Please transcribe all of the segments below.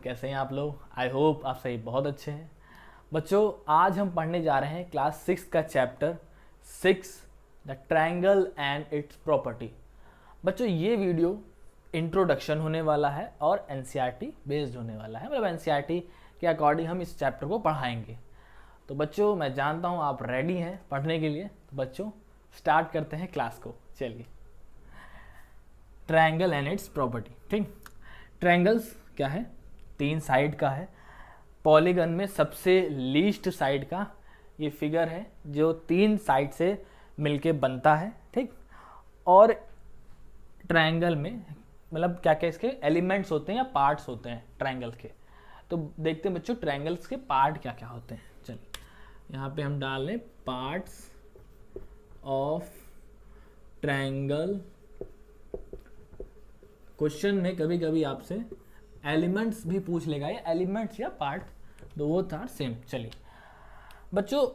कैसे हैं आप लोग। आई होप आप सही बहुत अच्छे हैं। बच्चों आज हम पढ़ने जा रहे हैं क्लास 6 का chapter 6 the triangle and it's property. बच्चों ये वीडियो इंट्रोडक्शन होने वाला है और एनसीईआरटी बेस्ड होने वाला है, मतलब एनसीईआरटी के अकॉर्डिंग हम इस चैप्टर को पढ़ाएंगे। तो बच्चों मैं जानता हूँ आप रेडी हैं पढ़ने के लिए, तो बच्चों स्टार्ट करते हैं क्लास को। चलिए, ट्रायंगल एंड इट्स प्रॉपर्टी। ठीक, ट्रायंगल्स क्या है? 3 साइड का है। पॉलीगन में सबसे लीस्ट साइड का ये फिगर है जो 3 साइड से मिलके बनता है। ठीक, और ट्रायंगल में मतलब क्या क्या इसके एलिमेंट्स होते हैं या पार्ट्स होते हैं ट्रायंगल के। तो देखते हैं बच्चों ट्रायंगल्स के पार्ट क्या क्या होते हैं। चलिए यहाँ पे हम डाल लें पार्ट्स ऑफ ट्रायंगल। क्वेश्चन में कभी कभी आपसे एलिमेंट्स भी पूछ लेगा, ये एलिमेंट्स या पार्ट दो वो था सेम। चलिए बच्चों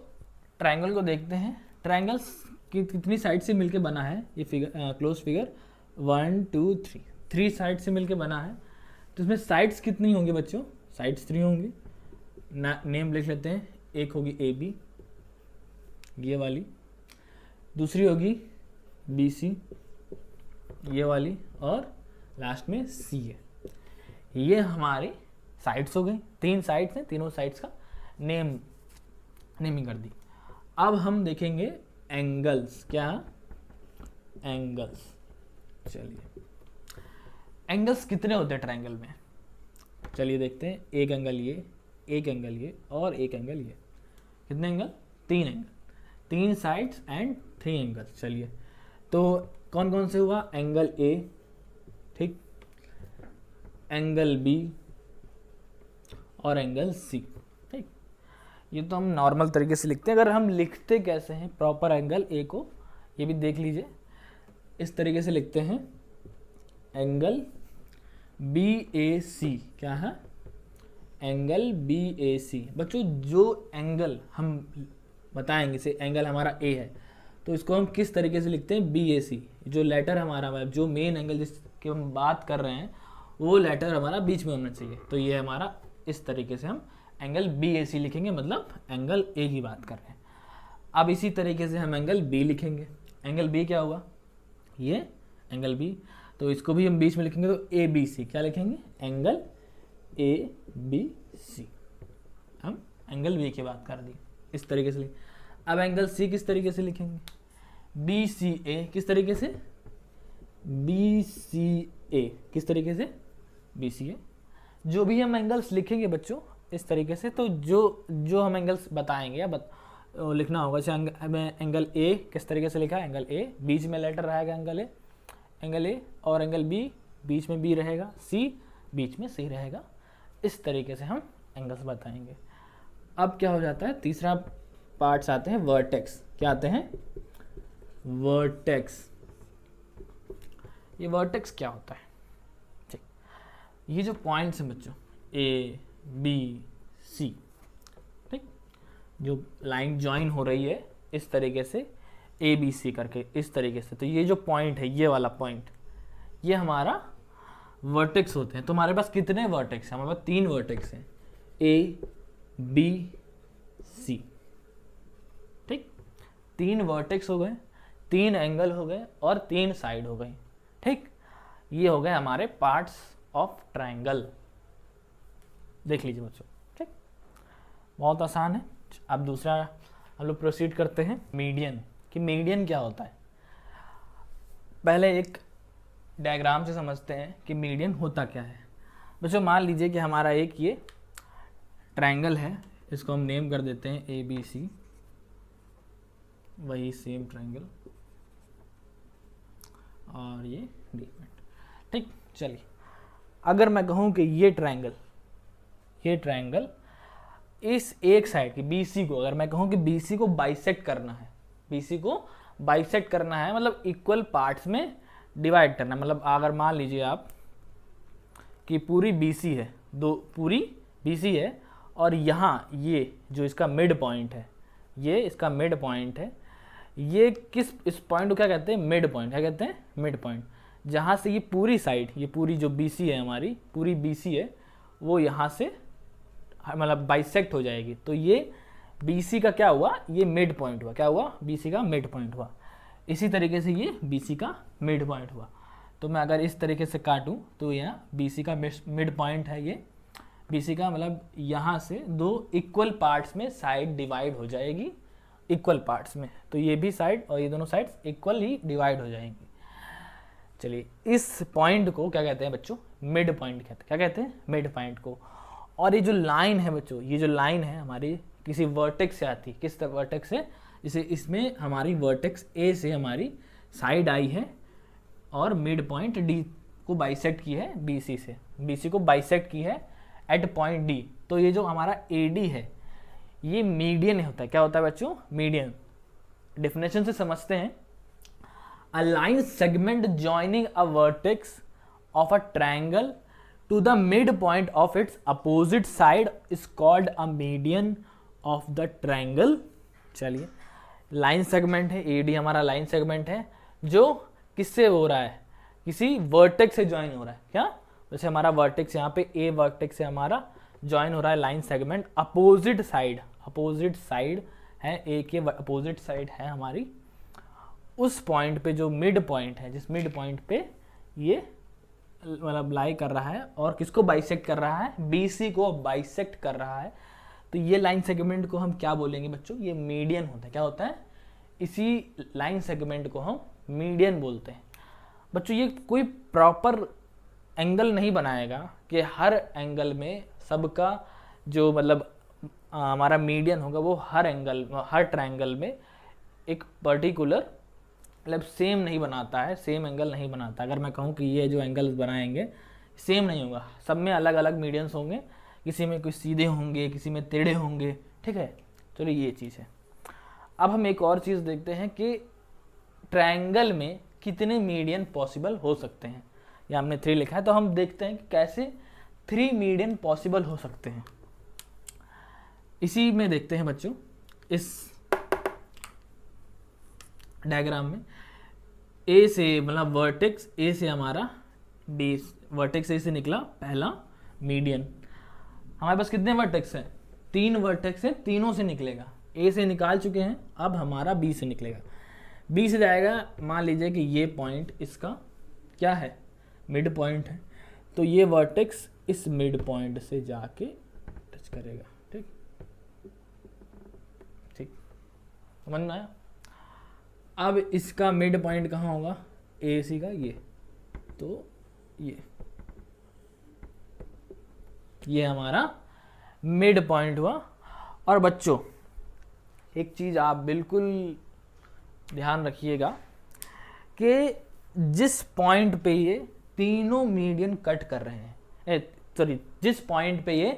ट्रायंगल को देखते हैं। ट्रायंगल्स कितनी साइड से मिलके बना है ये फिगर, क्लोज फिगर 1 2 3 साइड से मिलके बना है। तो इसमें साइड्स कितनी होंगी बच्चों? साइड्स 3 होंगी। नेम लिख लेते हैं। एक होगी ए बी ये वाली, दूसरी होगी बी सी ये वाली, और लास्ट में सी है। ये हमारी साइड्स हो गई। 3 साइड्स हैं, तीनों साइड्स का नेमिंग कर दी। अब हम देखेंगे एंगल्स। क्या? एंगल्स। चलिए एंगल्स कितने होते हैं ट्रायंगल में? चलिए देखते हैं। एक एंगल ये, एक एंगल ये और एक एंगल ये। कितने angle? 3 angle, 3 sides and 3 angles. चलिए तो कौन कौन से हुआ? एंगल ए, ठीक, एंगल बी और एंगल सी। ठीक, ये तो हम नॉर्मल तरीके से लिखते हैं। अगर हम लिखते कैसे हैं प्रॉपर एंगल ए को, ये भी देख लीजिए। इस तरीके से लिखते हैं एंगल बी ए सी। क्या है? एंगल बी ए सी। बच्चों जो एंगल हम बताएंगे से एंगल हमारा ए है, तो इसको हम किस तरीके से लिखते हैं? बी ए सी। जो लेटर हमारा, जो मेन एंगल जिसकी हम बात कर रहे हैं वो लेटर हमारा बीच में होना चाहिए। तो ये हमारा इस तरीके से हम एंगल बी ए सी लिखेंगे, मतलब एंगल ए की बात कर रहे हैं। अब इसी तरीके से हम एंगल बी लिखेंगे। एंगल बी क्या हुआ? ये एंगल बी, तो इसको भी हम बीच में लिखेंगे तो ए बी सी। क्या लिखेंगे? Angle A B C. हम एंगल बी की बात कर दी, इस तरीके से लिख। अब एंगल सी किस तरीके से लिखेंगे? बी सी ए। किस तरीके से? बी सी ए। किस तरीके से? बी सी ए। जो भी हम एंगल्स लिखेंगे बच्चों इस तरीके से, तो जो हम एंगल्स बताएंगे या लिखना होगा। जैसे एंगल ए किस तरीके से लिखा? एंगल ए, बीच में लेटर रहेगा एंगल ए, और एंगल बी बीच में बी रहेगा, सी बीच में सी रहेगा। इस तरीके से हम एंगल्स बताएंगे। अब क्या हो जाता है? तीसरा पार्ट्स आते हैं वर्टेक्स। क्या आते हैं? वर्टेक्स। ये वर्टेक्स क्या होता है? ठीक, ये जो पॉइंट्स हैं बच्चों ए बी सी, ठीक, जो लाइन ज्वाइन हो रही है इस तरीके से ए बी सी करके, इस तरीके से, तो ये जो पॉइंट है, ये वाला पॉइंट, ये हमारा वर्टेक्स होते हैं। तो हमारे पास कितने वर्टेक्स हैं? हमारे पास 3 वर्टेक्स हैं, ए बी सी। ठीक, 3 वर्टेक्स हो गए, 3 एंगल हो गए और 3 साइड हो गई। ठीक, ये हो गए हमारे पार्ट्स ऑफ ट्रायंगल। देख लीजिए बच्चों। ठीक, बहुत आसान है। अब दूसरा हम लोग प्रोसीड करते हैं मीडियन। कि मीडियन क्या होता है? पहले एक डायग्राम से समझते हैं कि मीडियन होता क्या है। बच्चों मान लीजिए कि हमारा एक ये ट्रायंगल है, इसको हम नेम कर देते हैं ए बी सी, वही सेम ट्रायंगल, और ये डी पॉइंट। ठीक, चलिए अगर मैं कहूँ कि ये ट्रायंगल इस एक साइड की बी सी को, अगर मैं कहूँ कि बी सी को बाइसेक्ट करना है, BC को बाइसेक्ट करना है, मतलब इक्वल पार्ट्स में डिवाइड करना है। मतलब अगर मान लीजिए आप कि पूरी BC है, पूरी BC है, और यहाँ ये जो इसका मिड पॉइंट है, ये इसका मिड पॉइंट है, ये इस पॉइंट को क्या कहते हैं? Mid point. क्या कहते हैं? Mid point. जहाँ से ये पूरी साइड, ये पूरी जो BC है हमारी, पूरी BC है, वो यहाँ से मतलब बाइसेक्ट हो जाएगी। तो ये BC का क्या हुआ, ये मिड पॉइंट हुआ। क्या हुआ, BC का मिड पॉइंट हुआ। इसी तरीके से ये BC का मिड पॉइंट हुआ। तो मैं अगर इस तरीके से काटूं तो यहाँ BC का मिड पॉइंट है ये। BC का मतलब यहाँ से दो इक्वल पार्ट्स में साइड डिवाइड हो जाएगी, इक्वल पार्ट्स में। तो ये भी साइड और ये दोनों साइड्स इक्वल ही डिवाइड हो जाएंगी। चलिए, इस पॉइंट को क्या कहते हैं बच्चों, मिड पॉइंट कहते हैं। क्या कहते हैं, मिड पॉइंट को। और ये जो लाइन है बच्चों, ये जो लाइन है हमारी किसी वर्टेक्स से आती है। किस वर्टेक्स से, जैसे इसमें हमारी वर्टेक्स A से हमारी साइड आई है और मिड पॉइंट D को बाइसेक्ट की है BC से, BC को बाइसेक्ट की है एट पॉइंट D। तो ये जो हमारा AD है ये मीडियन होता है। क्या होता है बच्चों, मीडियन। डेफिनेशन से समझते हैं, a line segment joining a vertex of a triangle to the midpoint of its opposite side is called a median of the triangle। चलिए, लाइन सेगमेंट है, AD हमारा लाइन सेगमेंट है जो किससे हो रहा है, किसी वर्टेक्स से ज्वाइन हो रहा है। क्या, जैसे हमारा वर्टेक्स यहाँ पे A वर्टेक्स से हमारा ज्वाइन हो रहा है line segment, opposite side, opposite side है A के अपोजिट साइड है हमारी, उस पॉइंट पे जो मिड पॉइंट है, जिस मिड पॉइंट पे ये मतलब लाई कर रहा है और किसको बाइसेक्ट कर रहा है, BC को बाइसेक्ट कर रहा है। तो ये लाइन सेगमेंट को हम क्या बोलेंगे बच्चों, ये मीडियन होता है। क्या होता है, इसी लाइन सेगमेंट को हम मीडियन बोलते हैं। बच्चों ये कोई प्रॉपर एंगल नहीं बनाएगा कि हर एंगल में सबका जो मतलब हमारा मीडियन होगा वो हर एंगल, हर ट्रायंगल में एक पर्टिकुलर मतलब सेम नहीं बनाता है, सेम एंगल नहीं बनाता। अगर मैं कहूँ कि ये जो एंगल्स बनाएंगे सेम नहीं होगा, सब में अलग अलग मीडियंस होंगे, किसी में कुछ सीधे होंगे, किसी में टेढ़े होंगे। ठीक है, चलो ये चीज़ है। अब हम एक और चीज़ देखते हैं कि ट्रायंगल में कितने मीडियन पॉसिबल हो सकते हैं। या हमने 3 लिखा है, तो हम देखते हैं कि कैसे 3 मीडियन पॉसिबल हो सकते हैं। इसी में देखते हैं बच्चों, इस डायग्राम में A से मतलब वर्टेक्स A से हमारा D, वर्टेक्स A से निकला पहला मीडियन। हमारे पास कितने वर्टेक्स हैं, 3 वर्टेक्स हैं, तीनों से निकलेगा। A से निकाल चुके हैं, अब हमारा B से निकलेगा। B से जाएगा, मान लीजिए कि ये पॉइंट इसका क्या है, मिड पॉइंट है, तो ये वर्टेक्स इस मिड पॉइंट से जाके टच करेगा। ठीक ठीक, समझ में आया। अब इसका मिड पॉइंट कहाँ होगा, AC का ये, तो ये हमारा मिड पॉइंट हुआ। और बच्चों एक चीज़ आप बिल्कुल ध्यान रखिएगा कि जिस पॉइंट पे ये तीनों मीडियन कट कर रहे हैं, सॉरी, जिस पॉइंट पे ये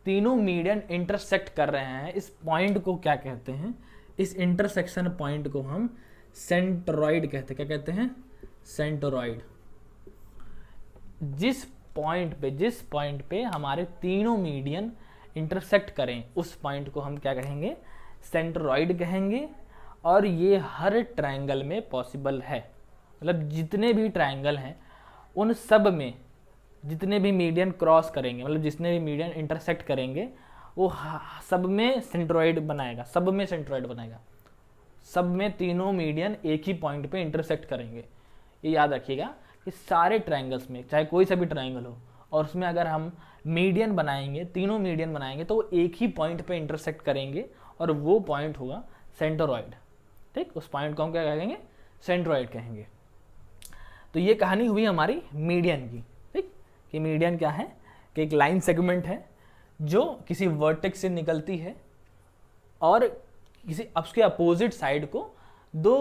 तीनों मीडियन इंटरसेक्ट कर रहे हैं, इस पॉइंट को क्या कहते हैं, इस इंटरसेक्शन पॉइंट को हम सेंट्रोइड कहते हैं। क्या कहते हैं, सेंट्रोइड। जिस पॉइंट पे हमारे तीनों मीडियन इंटरसेक्ट करें, उस पॉइंट को हम क्या कहेंगे, सेंट्रोइड कहेंगे। और ये हर ट्रायंगल में पॉसिबल है। मतलब जितने भी ट्रायंगल हैं उन सब में जितने भी मीडियन क्रॉस करेंगे, मतलब जितने भी मीडियन इंटरसेक्ट करेंगे, वो सब में सेंट्रोइड बनाएगा, सब में सेंट्रोइड बनाएगा। सब में तीनों मीडियन एक ही पॉइंट पे इंटरसेक्ट करेंगे। ये याद रखिएगा कि सारे ट्रायंगल्स में, चाहे कोई सा भी ट्रायंगल हो, और उसमें अगर हम मीडियन बनाएंगे, तीनों मीडियन बनाएंगे, तो वो एक ही पॉइंट पे इंटरसेक्ट करेंगे और वो पॉइंट होगा सेंट्रोइड। ठीक, उस पॉइंट को हम क्या कहेंगे, सेंट्रोइड कहेंगे। तो ये कहानी हुई हमारी मीडियन की। ठीक, कि मीडियन क्या है, कि एक लाइन सेगमेंट है जो किसी वर्टेक्स से निकलती है और किसी उसके अपोजिट साइड को 2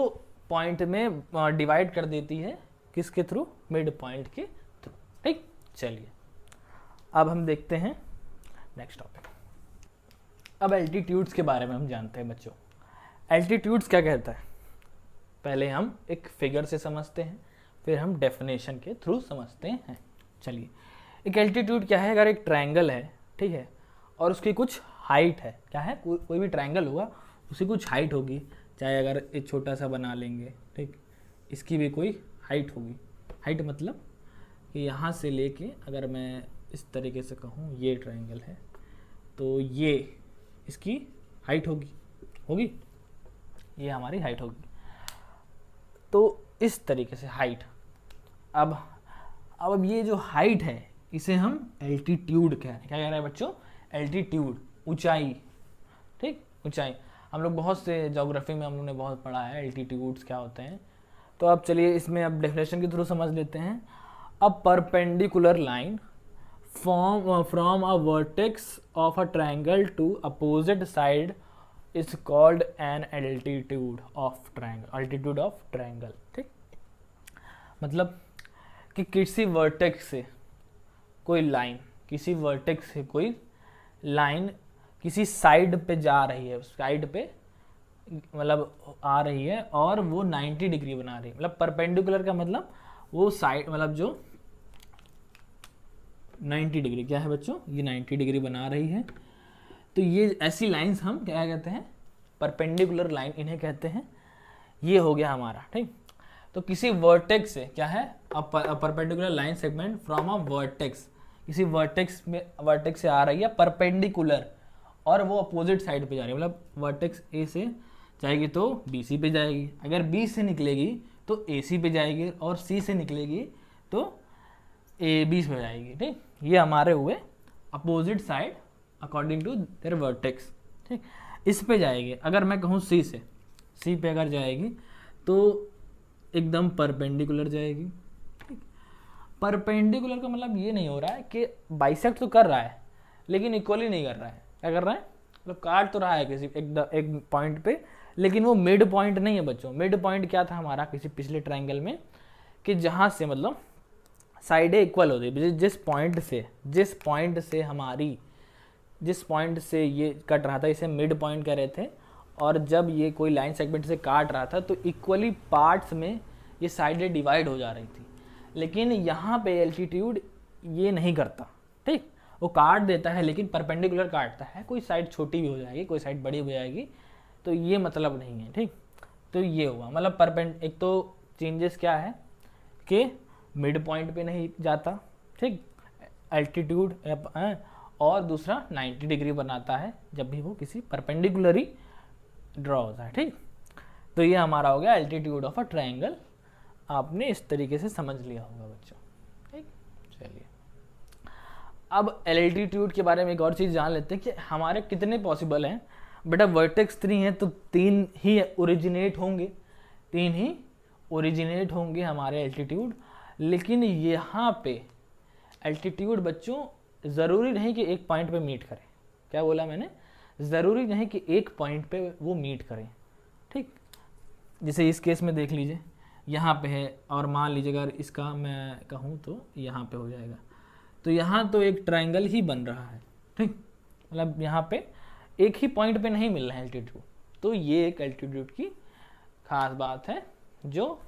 पॉइंट में डिवाइड कर देती है, किसके थ्रू, मिड पॉइंट के थ्रू। ठीक, चलिए अब हम देखते हैं नेक्स्ट टॉपिक। अब एल्टीट्यूड्स के बारे में हम जानते हैं बच्चों। एल्टीट्यूड्स क्या कहता है, पहले हम एक फिगर से समझते हैं, फिर हम डेफिनेशन के थ्रू समझते हैं। चलिए, एक एल्टीट्यूड क्या है, अगर एक ट्रायंगल है, ठीक है, और उसकी कुछ हाइट है, क्या है, कोई भी ट्रायंगल होगा उसकी कुछ हाइट होगी, चाहे अगर एक छोटा सा बना लेंगे, ठीक, इसकी भी कोई हाइट होगी। हाइट मतलब कि यहाँ से लेके अगर मैं इस तरीके से कहूँ, ये ट्रायंगल है, तो ये इसकी हाइट होगी, ये हमारी हाइट होगी। तो इस तरीके से हाइट। अब ये जो हाइट है इसे हम एल्टीट्यूड कह रहे हैं। क्या कह रहे हैं बच्चों? एल्टीट्यूड, ऊंचाई। ठीक, ऊंचाई। हम लोग बहुत से ज्योग्राफी में हम लोग ने बहुत पढ़ा है एल्टीट्यूड्स क्या होते हैं। तो अब चलिए इसमें अब डेफिनेशन के थ्रू समझ लेते हैं। अब perpendicular line from a vertex of a triangle to opposite side is called an altitude of triangle. ठीक, मतलब कि किसी वर्टेक्स से कोई लाइन किसी साइड पे जा रही है, साइड पे मतलब आ रही है और वो 90 डिग्री बना रही है। मतलब परपेंडिकुलर का मतलब वो साइड, मतलब जो 90 डिग्री, क्या है बच्चों? ये 90 डिग्री बना रही है। तो ये ऐसी लाइंस हम क्या कहते हैं? परपेंडिकुलर लाइन इन्हें कहते हैं। ये हो गया हमारा। ठीक, तो किसी वर्टेक्स से क्या है? Perpendicular line segment from a vertex, किसी वर्टेक्स से आ रही है परपेंडिकुलर और वो अपोजिट साइड पे जा रही है। मतलब वर्टेक्स ए से जाएगी तो बी सी पे जाएगी, अगर बी से निकलेगी तो ए सी पे जाएगी और सी से निकलेगी तो ए बी पे जाएगी। ठीक, ये हमारे हुए opposite side according to their vertex. ठीक, इस पे जाएगी। अगर मैं कहूँ सी से, सी पे अगर जाएगी तो एकदम परपेंडिकुलर जाएगी। ठीक, परपेंडिकुलर का मतलब ये नहीं हो रहा है कि बाइसेक्ट तो कर रहा है लेकिन इक्वली नहीं कर रहा है। क्या कर रहा है? मतलब काट तो रहा है किसी एक पॉइंट पे, लेकिन वो मिड पॉइंट नहीं है बच्चों। मिड पॉइंट क्या था हमारा किसी पिछले ट्रायंगल में? कि जहाँ से मतलब साइडें इक्वल होती है, जिस पॉइंट से ये कट रहा था इसे मिड पॉइंट कह रहे थे। और जब ये कोई लाइन सेगमेंट से काट रहा था तो इक्वली पार्ट्स में ये साइडें डिवाइड हो जा रही थी। लेकिन यहाँ पे एल्टीट्यूड ये नहीं करता। ठीक, वो काट देता है लेकिन परपेंडिकुलर काटता है। कोई साइड छोटी भी हो जाएगी, कोई साइड बड़ी हो जाएगी, तो ये मतलब नहीं है। ठीक, तो ये हुआ मतलब एक तो चेंजेस क्या है कि मिड पॉइंट पे नहीं जाता। ठीक, एल्टीट्यूड, और दूसरा 90 डिग्री बनाता है जब भी वो किसी परपेंडिकुलरी ड्रॉ होता है। ठीक, तो ये हमारा हो गया एल्टीट्यूड ऑफ अ ट्रायंगल। आपने इस तरीके से समझ लिया होगा बच्चों। ठीक, चलिए अब एल्टीट्यूड के बारे में एक और चीज़ जान लेते हैं कि हमारे कितने पॉसिबल हैं। बेटा वर्टेक्स 3 है तो 3 ही ओरिजिनेट होंगे हमारे एल्टीट्यूड। लेकिन यहाँ पे एल्टीट्यूड बच्चों ज़रूरी नहीं कि एक पॉइंट पे मीट करें। क्या बोला मैंने? ज़रूरी नहीं कि एक पॉइंट पे वो मीट करें। ठीक, जैसे इस केस में देख लीजिए, यहाँ पे है और मान लीजिए अगर इसका मैं कहूँ तो यहाँ पे हो जाएगा। तो यहाँ तो एक ट्रायंगल ही बन रहा है। ठीक, मतलब यहाँ पे एक ही पॉइंट पे नहीं मिल रहा है एल्टीट्यूड। तो ये एक एल्टीट्यूड की खास बात है जो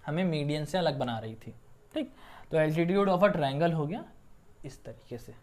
हमें मीडियन से अलग बना रही थी। ठीक, तो एल्टीट्यूड ऑफ अ ट्रायंगल हो गया इस तरीके से।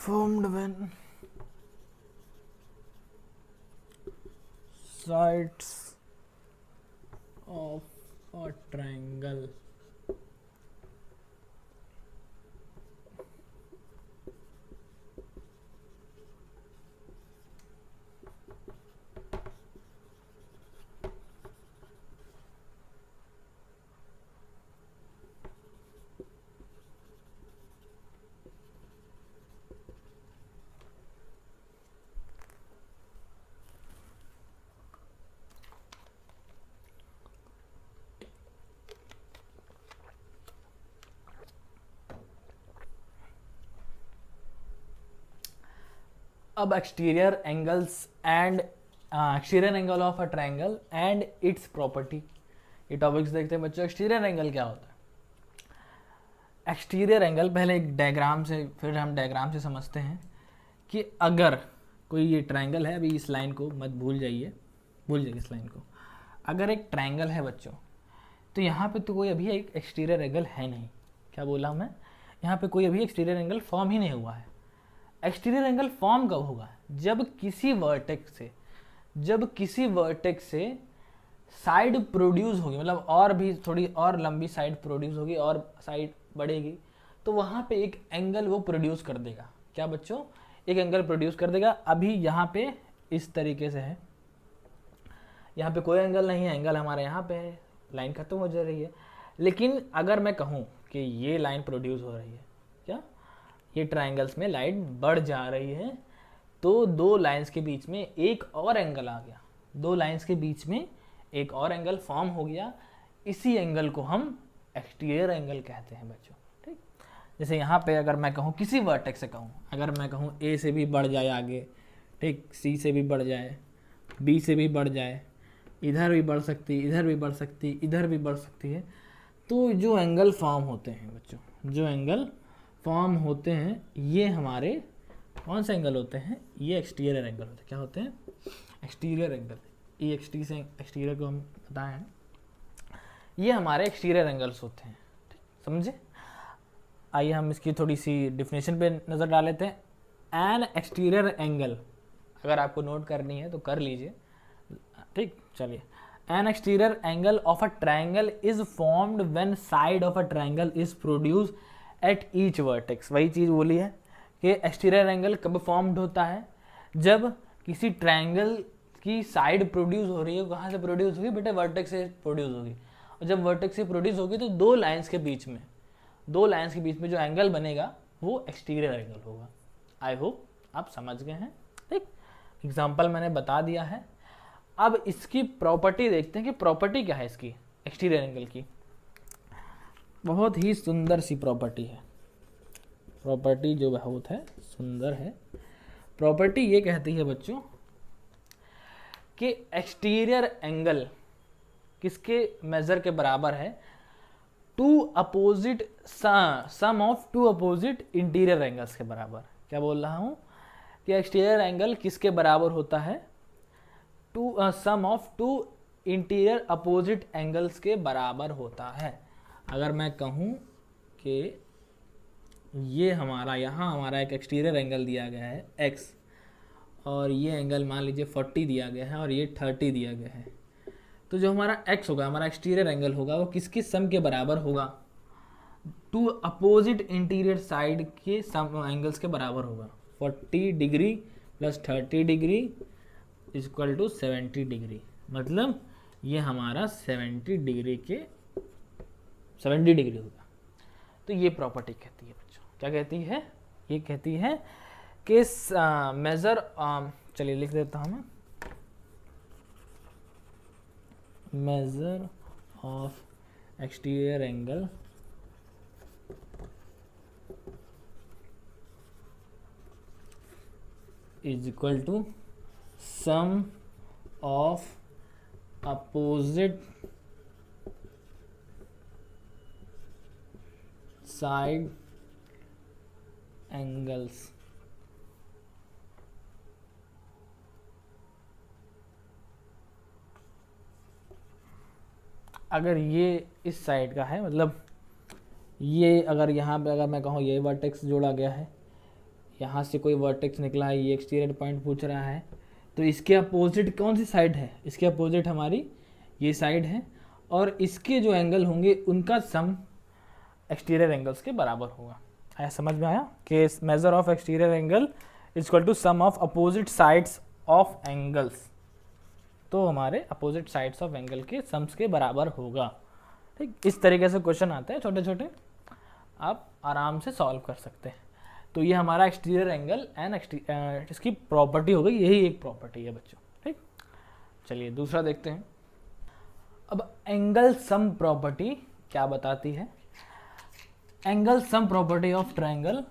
formed when sides of a triangle अब exterior angles and exterior angle of a triangle and it's property, ये टॉपिक्स देखते हैं बच्चों। एक्सटीरियर एंगल क्या होता है? एक्सटीरियर एंगल पहले एक डायग्राम से, फिर हम डायग्राम से समझते हैं कि अगर कोई ये ट्रायंगल है, अभी इस लाइन को मत भूल जाइए, भूल जाइए इस लाइन को। अगर एक ट्रायंगल है बच्चों, तो यहाँ पे तो कोई अभी एक एक्सटीरियर एंगल है नहीं। क्या बोला मैं? यहाँ पे कोई अभी एक्सटीरियर एंगल फॉर्म ही नहीं हुआ है। एक्सटीरियर एंगल फॉर्म कब होगा? जब किसी वर्टेक्स से साइड प्रोड्यूस होगी, मतलब और भी थोड़ी और लंबी साइड प्रोड्यूस होगी और साइड बढ़ेगी, तो वहाँ पे एक एंगल वो प्रोड्यूस कर देगा। क्या बच्चों? एक एंगल प्रोड्यूस कर देगा। अभी यहाँ पे इस तरीके से है, यहाँ पे कोई एंगल नहीं है, एंगल हमारे यहाँ पे है, लाइन खत्म हो जा रही है। लेकिन अगर मैं कहूँ कि ये लाइन प्रोड्यूस हो रही है, क्या ये ट्रायंगल्स में लाइन बढ़ जा रही है, तो दो लाइंस के बीच में एक और एंगल आ गया, दो लाइंस के बीच में एक और एंगल फॉर्म हो गया। इसी एंगल को हम एक्सटीरियर एंगल कहते हैं बच्चों। ठीक, जैसे यहाँ पे अगर मैं कहूँ किसी वर्टेक्स से कहूँ, अगर मैं कहूँ ए से भी बढ़ जाए आगे, ठीक, सी से भी बढ़ जाए, बी से भी बढ़ जाए, इधर भी बढ़ सकती, इधर भी बढ़ सकती, इधर भी बढ़ सकती है, तो जो एंगल फॉर्म होते हैं बच्चों, जो एंगल फॉर्म होते हैं, ये हमारे कौन से एंगल होते हैं? ये एक्सटीरियर एंगल होते हैं। क्या होते हैं? Exterior angle. ये एक्सटी से एक्सटीरियर को हम बताएं हैं, ये हमारे एक्सटीरियर एंगल्स होते हैं। समझे? आइए हम इसकी थोड़ी सी डिफिनेशन पे नज़र डाल लेते हैं। एन एक्सटीरियर एंगल, अगर आपको नोट करनी है तो कर लीजिए। ठीक, चलिए। N exterior angle of a triangle is formed when side of a triangle is produce at each vertex. वही चीज़ बोली है कि एक्सटीरियर एंगल कब फॉर्म्ड होता है? जब किसी ट्रायंगल की साइड प्रोड्यूस हो रही है। कहाँ से प्रोड्यूस होगी बेटे? वर्टेक्स से प्रोड्यूस होगी। और जब वर्टेक्स से प्रोड्यूस होगी तो दो लाइंस के बीच में जो एंगल बनेगा वो एक्सटीरियर एंगल होगा। आई होप आप समझ गए हैं। ठीक, एग्जाम्पल मैंने बता दिया है। अब इसकी प्रॉपर्टी देखते हैं कि प्रॉपर्टी क्या है इसकी, एक्सटीरियर एंगल की। बहुत ही सुंदर सी प्रॉपर्टी है, प्रॉपर्टी जो बहुत है सुंदर है। प्रॉपर्टी ये कहती है बच्चों कि एक्सटीरियर एंगल किसके मेजर के बराबर है? Two opposite sum of two opposite interior angles के बराबर। क्या बोल रहा हूँ कि एक्सटीरियर एंगल किसके बराबर होता है? To sum of two interior opposite angles के बराबर होता है। अगर मैं कहूँ कि ये हमारा, यहाँ हमारा एक एक्सटीरियर एंगल दिया गया है x, और ये एंगल मान लीजिए 40 दिया गया है और ये 30 दिया गया है, तो जो हमारा x होगा, हमारा एक्सटीरियर एंगल होगा, वो किसके सम के बराबर होगा? टू अपोजिट इंटीरियर साइड के सम एंगल्स के बराबर होगा। 40 degree plus 30 degree equal to 70 degree, मतलब ये हमारा 70 डिग्री होगा। तो ये प्रॉपर्टी कहती है बच्चों, क्या कहती है? ये कहती है कि मेजर, चलिए लिख देता हूँ मैं, measure of exterior angle is equal to sum of opposite side angles. अगर ये इस साइड का है, मतलब ये अगर यहाँ पे अगर मैं कहूँ ये वर्टेक्स जोड़ा गया है, यहाँ से कोई वर्टेक्स निकला है, ये एक्सटीरियर पॉइंट पूछ रहा है, तो इसके अपोजिट कौन सी साइड है, इसके अपोजिट हमारी ये साइड है, और इसके जो एंगल होंगे उनका सम एक्सटीरियर एंगल्स के बराबर होगा। आया समझ में आया कि measure of exterior angle is equal to sum of opposite sides of angles, तो हमारे अपोजिट साइड्स ऑफ एंगल के सम्स के बराबर होगा। ठीक, इस तरीके से क्वेश्चन आते हैं छोटे छोटे, आप आराम से सॉल्व कर सकते हैं। तो ये हमारा एक्सटीरियर एंगल एंड इसकी प्रॉपर्टी हो गई, यही एक प्रॉपर्टी है बच्चों। ठीक, चलिए दूसरा देखते हैं। अब एंगल सम प्रॉपर्टी क्या बताती है? Angle sum property of triangle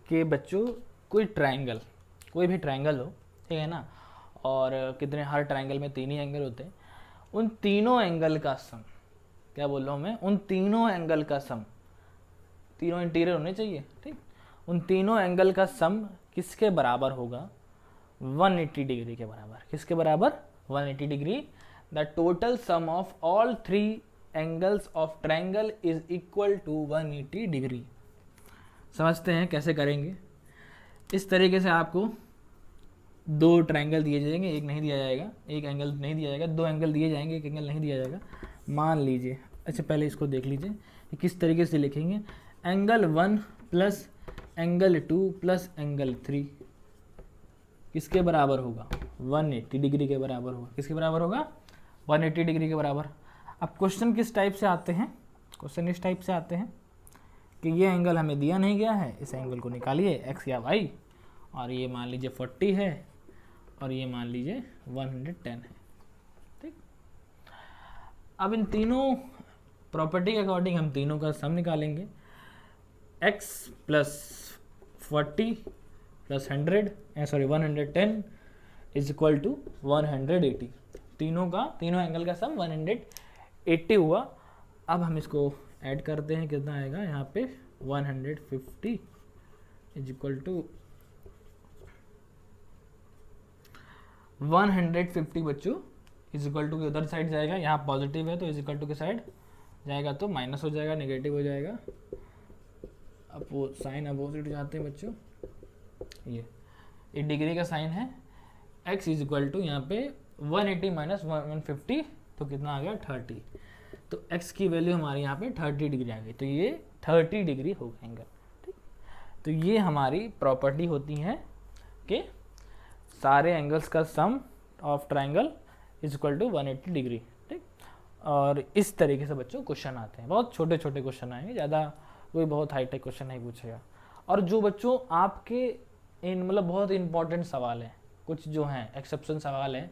के बच्चों, कोई ट्रायंगल, कोई भी ट्रायंगल हो, ठीक है ना, और कितने, हर ट्रायंगल में 3 ही एंगल होते हैं, उन तीनों एंगल का सम, क्या बोल रहा हूँ मैं, उन तीनों एंगल का सम, तीनों इंटीरियर होने चाहिए, ठीक, उन तीनों एंगल का सम किसके बराबर होगा? 180 डिग्री के बराबर। किसके बराबर? 180 degree. The total sum of all 3 angles of triangle is equal to 180 degree. समझते हैं कैसे करेंगे। इस तरीके से आपको 2 ट्रायंगल दिए जाएंगे, एक नहीं दिया जाएगा, एक एंगल नहीं दिया जाएगा, 2 एंगल दिए जाएंगे, एक एंगल नहीं दिया जाएगा। मान लीजिए, अच्छा पहले इसको देख लीजिए कि किस तरीके से लिखेंगे। Angle 1 plus angle 2 plus angle 3 किसके बराबर होगा? 180 डिग्री के बराबर होगा। किसके बराबर होगा? 180 डिग्री के बराबर। अब क्वेश्चन किस टाइप से आते हैं? क्वेश्चन इस टाइप से आते हैं कि ये एंगल हमें दिया नहीं गया है, इस एंगल को निकालिए एक्स या वाई, और ये मान लीजिए 40 है और ये मान लीजिए 110 है। ठीक, अब इन तीनों प्रॉपर्टी के अकॉर्डिंग हम तीनों का सम निकालेंगे। x plus 40 plus 110 is equal to 180। तीनों एंगल का सम 180 हुआ। अब हम इसको ऐड करते हैं, कितना आएगा यहाँ पे? 150 इज इक्वल टू 150 बच्चों इज इक्वल टू, उधर साइड जाएगा, यहाँ पॉजिटिव है तो इज इक्वल टू के साइड जाएगा तो माइनस हो जाएगा, नेगेटिव हो जाएगा। अब वो साइन अपोजिट जाते हैं बच्चों, ये डिग्री का साइन है। x इज इक्वल टू यहाँ पे 180 माइनस 150 तो कितना आ गया? 30। तो x की वैल्यू हमारी यहाँ पे 30 डिग्री आ गई, तो ये 30 डिग्री होगा एंगल। ठीक, तो ये हमारी प्रॉपर्टी होती है कि सारे एंगल्स का sum of triangle is equal to 180 degree. ठीक, और इस तरीके से बच्चों क्वेश्चन आते हैं, बहुत छोटे छोटे क्वेश्चन आएंगे, ज़्यादा कोई बहुत हाईटेक क्वेश्चन नहीं पूछेगा। और जो बच्चों आपके इन मतलब बहुत इंपॉर्टेंट सवाल हैं, कुछ जो हैं एक्सेप्शन सवाल हैं,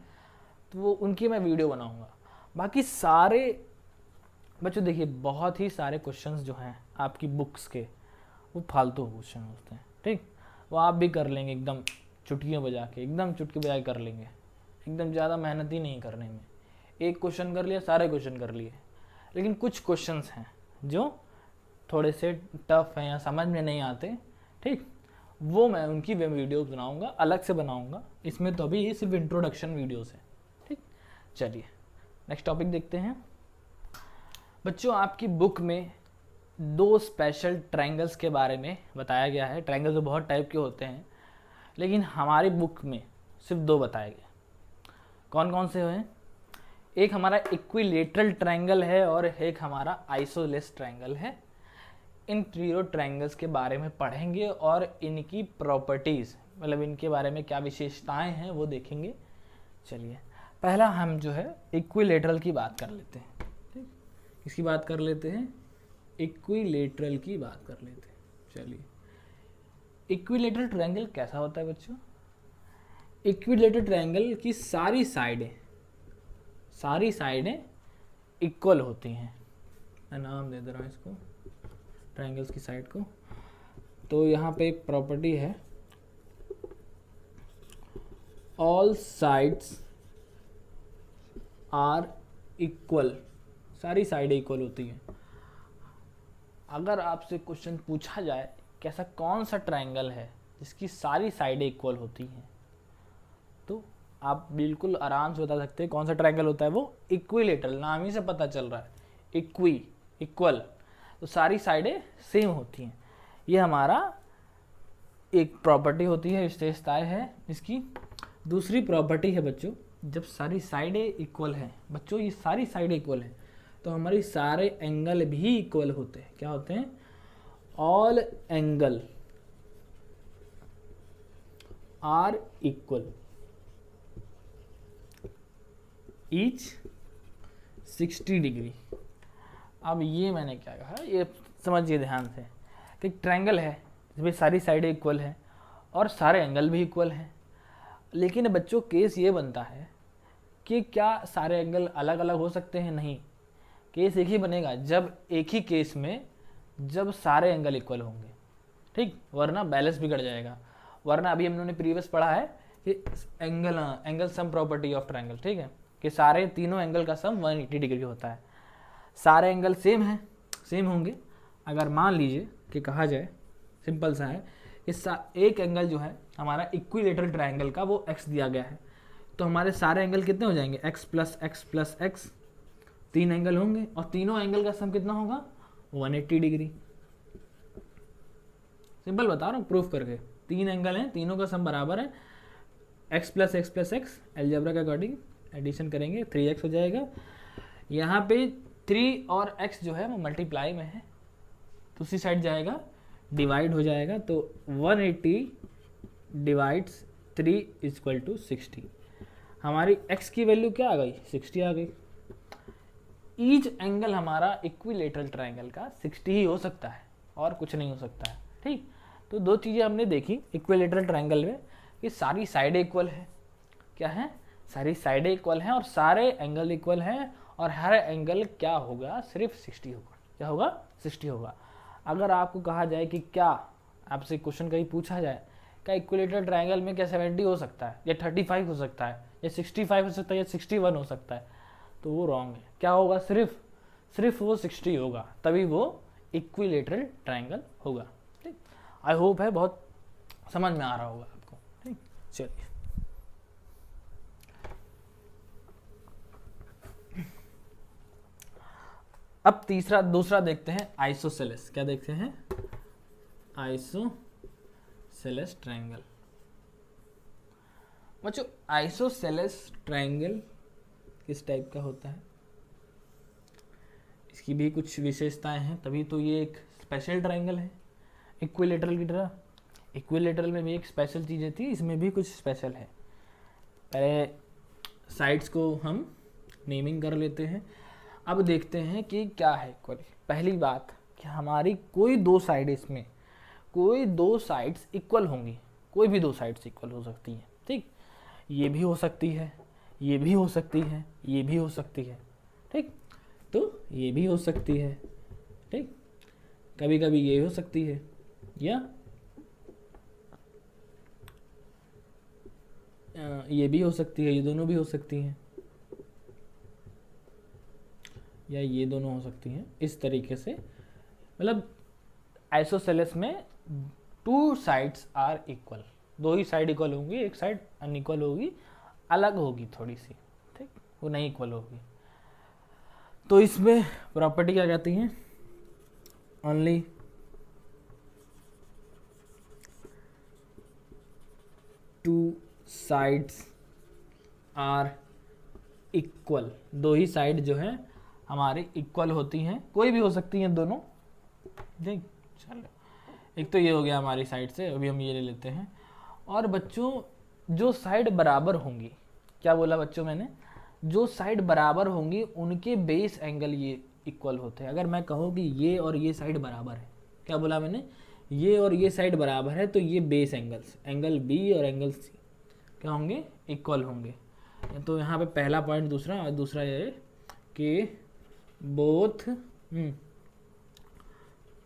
तो वो उनकी मैं वीडियो बनाऊंगा। बाकी सारे बच्चों देखिए, बहुत ही सारे क्वेश्चंस जो हैं आपकी बुक्स के, वो फालतू क्वेश्चन होते हैं। ठीक, वो आप भी कर लेंगे एकदम चुटकियाँ बजा के, एकदम चुटकी बजा के कर लेंगे, एकदम ज़्यादा मेहनत ही नहीं करने में। एक क्वेश्चन कर लिया, सारे क्वेश्चन कर लिए। लेकिन कुछ क्वेश्चंस हैं जो थोड़े से टफ हैं या समझ में नहीं आते, ठीक, वो मैं उनकी वीडियो बनाऊंगा, अलग से बनाऊंगा। इसमें तो अभी ये सिर्फ इंट्रोडक्शन वीडियोस है। ठीक, चलिए नेक्स्ट टॉपिक देखते हैं बच्चों। आपकी बुक में 2 स्पेशल ट्रायंगल्स के बारे में बताया गया है। ट्रायंगल तो बहुत टाइप के होते हैं, लेकिन हमारी बुक में सिर्फ 2 बताए गए। कौन कौन से हैं? एक हमारा इक्विलेटरल ट्रायंगल है और एक हमारा आइसोसेलेस ट्रायंगल है। इन तीनों ट्रायंगल्स के बारे में पढ़ेंगे और इनकी प्रॉपर्टीज़, मतलब इनके बारे में क्या विशेषताएं हैं, वो देखेंगे। चलिए पहला हम जो है इक्विलेटरल की बात कर लेते हैं। ठीक, किसकी बात कर लेते हैं? इक्विलेटरल की बात कर लेते हैं। चलिए, इक्विलेटरल ट्रायंगल कैसा होता है बच्चों? इक्विलेटरल ट्रायंगल की सारी साइडें इक्वल होती हैं। मैं नाम दे दे रहा हूँ इसको, ट्रायंगल्स की साइड को। तो यहाँ पे एक प्रॉपर्टी है, ऑल साइड्स आर इक्वल, सारी साइडें इक्वल होती हैं। अगर आपसे क्वेश्चन पूछा जाए कि ऐसा कौन सा ट्रायंगल है जिसकी सारी साइडें इक्वल होती हैं, तो आप बिल्कुल आराम से बता सकते हैं कौन सा ट्रायंगल होता है वो। इक्विलेटरल, नाम ही से पता चल रहा है, इक्वल, तो सारी साइडें सेम होती हैं। ये हमारा एक प्रॉपर्टी होती है, विशेषताएं है इसकी। दूसरी प्रॉपर्टी है बच्चों, जब सारी साइडें इक्वल हैं, बच्चों ये सारी साइडें इक्वल हैं तो हमारी सारे एंगल भी इक्वल होते हैं। क्या होते हैं? All angle are equal each 60 degree. अब ये मैंने क्या कहा, ये समझिए ध्यान से कि ट्रायंगल है जिसमें सारी साइडें इक्वल हैं और सारे एंगल भी इक्वल हैं, लेकिन बच्चों केस ये बनता है कि क्या सारे एंगल अलग अलग हो सकते हैं? नहीं, केस एक ही बनेगा जब एक ही केस में जब सारे एंगल इक्वल होंगे, ठीक, वरना बैलेंस बिगड़ जाएगा। वरना अभी हमने प्रीवियस पढ़ा है कि angle sum property of triangle, ठीक है, कि सारे तीनों एंगल का सम 180 डिग्री होता है। सारे एंगल सेम हैं, सेम होंगे। अगर मान लीजिए कि कहा जाए, सिंपल सा है कि एक एंगल जो है हमारा इक्विलेटरल ट्रायंगल का वो x दिया गया है, तो हमारे सारे एंगल कितने हो जाएंगे? x plus x plus x, 3 angle होंगे और तीनों एंगल का सम कितना होगा? 180 डिग्री। सिंपल बता रहा हूँ प्रूफ करके। 3 एंगल हैं, तीनों का सम बराबर है, x प्लस एक्स, अलजेब्रा के अकॉर्डिंग एडिशन करेंगे 3x हो जाएगा। यहाँ पे 3 और x जो है वो मल्टीप्लाई में है, दूसरी साइड जाएगा डिवाइड हो जाएगा, तो 180 डिवाइड्स 3 इक्वल टू 60। हमारी x की वैल्यू क्या आ गई? 60 आ गई। ईच एंगल हमारा इक्विलेटरल ट्रायंगल का 60 ही हो सकता है और कुछ नहीं हो सकता है, ठीक। तो दो चीज़ें हमने देखी इक्विलेटरल ट्रायंगल में कि सारी साइडें इक्वल है। क्या है? सारी साइडें इक्वल हैं और सारे एंगल इक्वल हैं और हर एंगल क्या होगा? सिर्फ 60 होगा। क्या होगा? 60 होगा। अगर आपको कहा जाए कि क्या, आपसे क्वेश्चन कहीं पूछा जाए क्या इक्विलेटरल ट्रायंगल में क्या 70 हो सकता है या 35 हो सकता है या 65 हो सकता है या 61 हो सकता है, तो वो रॉन्ग है। क्या होगा? सिर्फ वो 60 होगा, तभी वो इक्विलेटरल ट्रायंगल होगा, ठीक। आई होप है बहुत समझ में आ रहा होगा आपको, ठीक। चलिए अब दूसरा देखते हैं, आइसोसेलेस। क्या देखते हैं? Isosceles triangle. बच्चों आइसोसेलेस ट्रायंगल किस टाइप का होता है? इसकी भी कुछ विशेषताएं हैं, तभी तो ये एक स्पेशल ट्रायंगल है इक्विलेटरल की तरह। इक्विलेटरल में भी एक स्पेशल चीज़ें थी, इसमें भी कुछ स्पेशल है। पहले साइड्स को हम नेमिंग कर लेते हैं। अब देखते हैं कि क्या है इक्वल। पहली बात कि हमारी कोई दो साइड्स इक्वल होंगी, कोई भी दो साइड्स इक्वल हो सकती हैं, ठीक। ये भी हो सकती है, ये भी हो सकती है, ये भी हो सकती है, ठीक। तो ये भी हो सकती है, ठीक। कभी कभी ये हो सकती है या ये भी हो सकती है, ये दोनों भी हो सकती हैं, या ये दोनों हो सकती हैं। इस तरीके से मतलब आइसोसेलेस में 2 साइड्स आर इक्वल, दो ही साइड इक्वल होंगी, एक साइड अनइक्वल होगी, अलग होगी थोड़ी सी, ठीक, वो नहीं इक्वल होगी। तो इसमें प्रॉपर्टी क्या कहती है? Only two sides are equal, दो ही साइड जो है हमारी इक्वल होती हैं, कोई भी हो सकती हैं दोनों, ठीक। चलो एक तो ये हो गया हमारी साइड से, अभी हम ये ले लेते हैं। और बच्चों जो साइड बराबर होंगी, क्या बोला बच्चों मैंने? जो साइड बराबर होंगी उनके बेस एंगल ये इक्वल होते हैं। अगर मैं कहूँ कि ये और ये साइड बराबर है, क्या बोला मैंने? ये और ये साइड बराबर है, तो ये बेस एंगल्स, एंगल बी और एंगल सी क्या होंगे? इक्वल होंगे। तो यहाँ पे पहला पॉइंट, दूसरा, और दूसरा ये कि both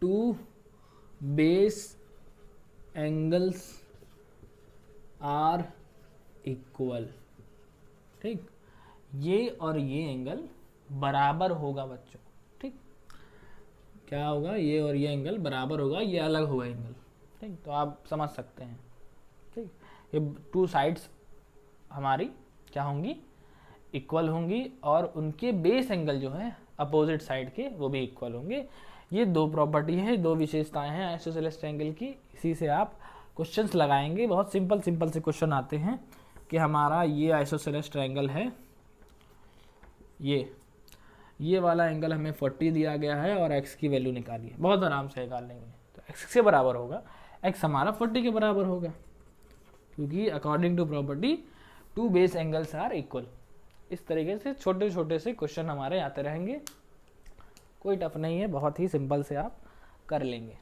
2 base angles are equal, ठीक। ये और ये एंगल बराबर होगा बच्चों, ठीक। क्या होगा? ये और ये एंगल बराबर होगा, ये अलग होगा एंगल, ठीक। तो आप समझ सकते हैं, ठीक। ये 2 साइड्स हमारी क्या होंगी? इक्वल होंगी और उनके बेस एंगल जो है अपोजिट साइड के वो भी इक्वल होंगे। ये 2 प्रॉपर्टी है, 2 विशेषताएं हैं आइसोसेलेस ट्रायंगल की। इसी से आप क्वेश्चंस लगाएंगे, बहुत सिंपल सिंपल से क्वेश्चन आते हैं कि हमारा ये आइसोसेलेस ट्रायंगल है, ये वाला एंगल हमें 40 दिया गया है और x की वैल्यू निकालिए, बहुत आराम से निकाल लेंगे। तो x के बराबर होगा, x हमारा 40 के बराबर होगा, क्योंकि according to property two base angles are equal. इस तरीके से छोटे छोटे से क्वेश्चन हमारे आते रहेंगे, कोई टफ नहीं है, बहुत ही सिंपल से आप कर लेंगे।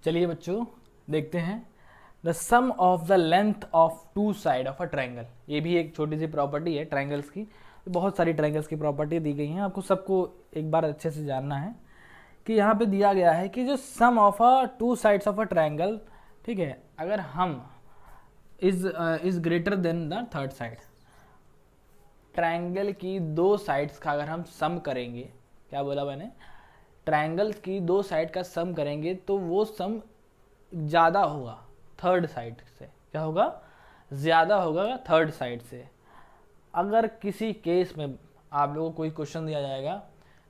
चलिए बच्चों देखते हैं the sum of the length of two side of a triangle. ये भी एक छोटी सी प्रॉपर्टी है ट्रायंगल्स की, बहुत सारी ट्रायंगल्स की प्रॉपर्टी दी गई हैं, आपको सबको एक बार अच्छे से जानना है कि यहाँ पे दिया गया है कि जो sum of a two sides of a triangle, ठीक है, अगर हम is greater than the third side, triangle की दो साइड्स का अगर हम सम करेंगे, क्या बोला मैंने, ट्रायंगल की दो साइड का सम करेंगे तो वो सम ज़्यादा होगा थर्ड साइड से, क्या होगा, ज़्यादा होगा थर्ड साइड से। अगर किसी केस में आप लोगों को कोई क्वेश्चन दिया जाएगा